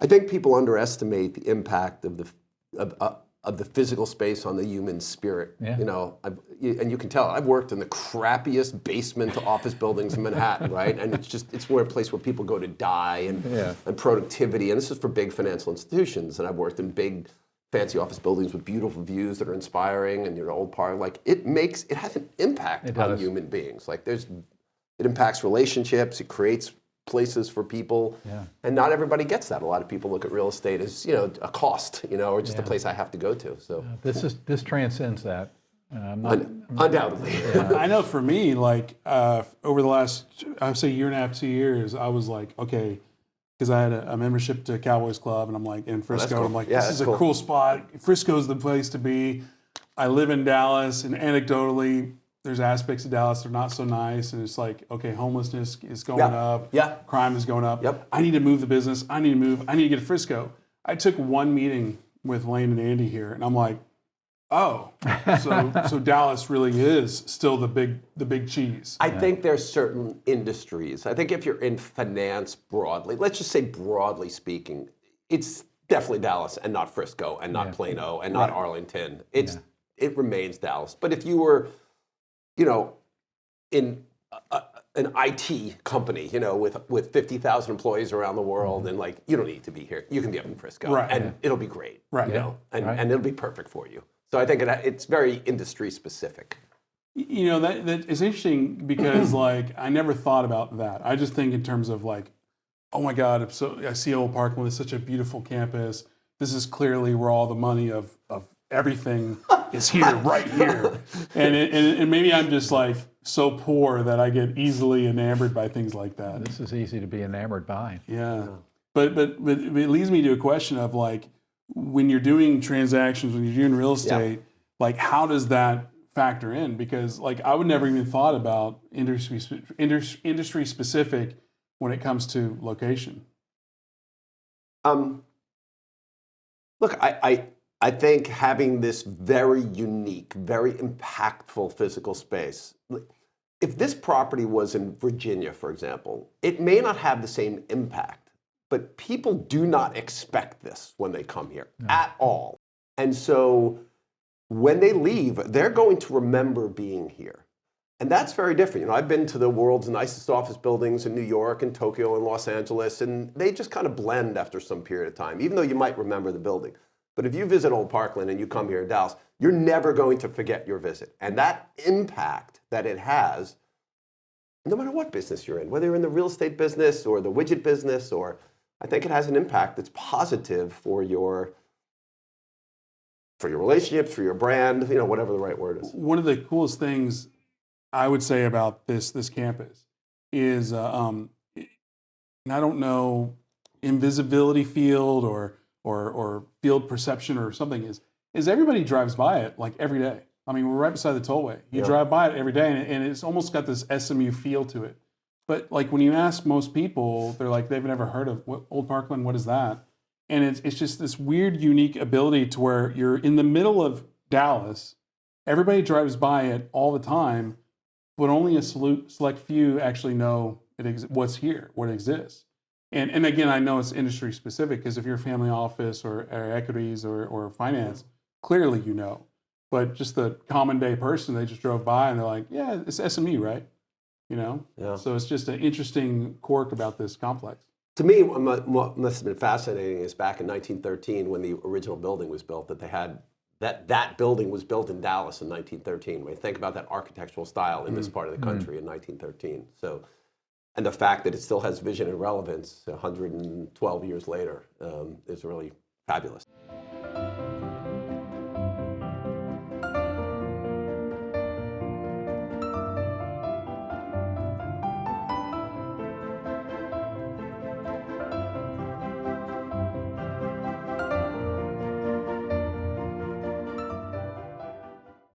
I think people underestimate the impact of the physical space on the human spirit. Yeah. And you can tell. I've worked in the crappiest basement office buildings in Manhattan, right? And it's a place where people go to die and productivity. And this is for big financial institutions. And I've worked in big, fancy office buildings with beautiful views that are inspiring. And Old Parkland, like it has an impact on human beings. Like it impacts relationships. It creates places for people, and not everybody gets that. A lot of people look at real estate as a cost, or just a place I have to go to. So this transcends that. Undoubtedly. I know for me, like over the last, I would say year and a half, 2 years, I was like, okay, because I had a membership to Cowboys Club, and I'm like in Frisco. Cool. I'm like, this is a cool spot. Frisco's the place to be. I live in Dallas, and anecdotally, there's aspects of Dallas that are not so nice, and it's like, okay, homelessness is going up, crime is going up. Yep. I need to move the business. I need to get to Frisco. I took one meeting with Lane and Andy here, and I'm like, oh, so Dallas really is still the big cheese. I think there's certain industries. I think if you're in finance broadly, let's just say broadly speaking, it's definitely Dallas and not Frisco and not Plano and not Arlington. It remains Dallas. But if you were in an IT company, with 50,000 employees around the world, and like you don't need to be here. You can be up in Frisco, and it'll be great, and it'll be perfect for you. So I think it's very industry specific. That is interesting because like I never thought about that. I just think in terms of like, oh my God, I see Old Parkland. It's such a beautiful campus. This is clearly where all the money of everything is here, right here. And maybe I'm just like so poor that I get easily enamored by things like that. This is easy to be enamored by. Yeah. But it leads me to a question of like, when you're doing transactions, when you're doing real estate, like how does that factor in? Because like I would never even thought about industry specific when it comes to location. Look, I think having this very unique, very impactful physical space, if this property was in Virginia, for example, it may not have the same impact, but people do not expect this when they come here at all. And so when they leave, they're going to remember being here. And that's very different. I've been to the world's nicest office buildings in New York and Tokyo and Los Angeles, and they just kind of blend after some period of time, even though you might remember the building. But if you visit Old Parkland and you come here in Dallas, you're never going to forget your visit. And that impact that it has, no matter what business you're in, whether you're in the real estate business or the widget business, I think it has an impact that's positive for your relationships, for your brand, whatever the right word is. One of the coolest things I would say about this campus is, and I don't know, invisibility field or field perception or something is everybody drives by it like every day. I mean, we're right beside the tollway. You drive by it every day, and it's almost got this SMU feel to it. But like when you ask most people, they're like they've never heard of Old Parkland. What is that? And it's just this weird, unique ability to where you're in the middle of Dallas. Everybody drives by it all the time, but only a select few actually know what's here, what exists. And again, I know it's industry specific because if you're a family office or equities or finance, clearly you know. But just the common day person, they just drove by and they're like, yeah, it's SMU, right? So it's just an interesting quirk about this complex. To me, what must have been fascinating is back in 1913 when the original building was built, that they had that building was built in Dallas in 1913. When you think about that architectural style in this part of the country in 1913. So, and the fact that it still has vision and relevance 112 years later is really fabulous.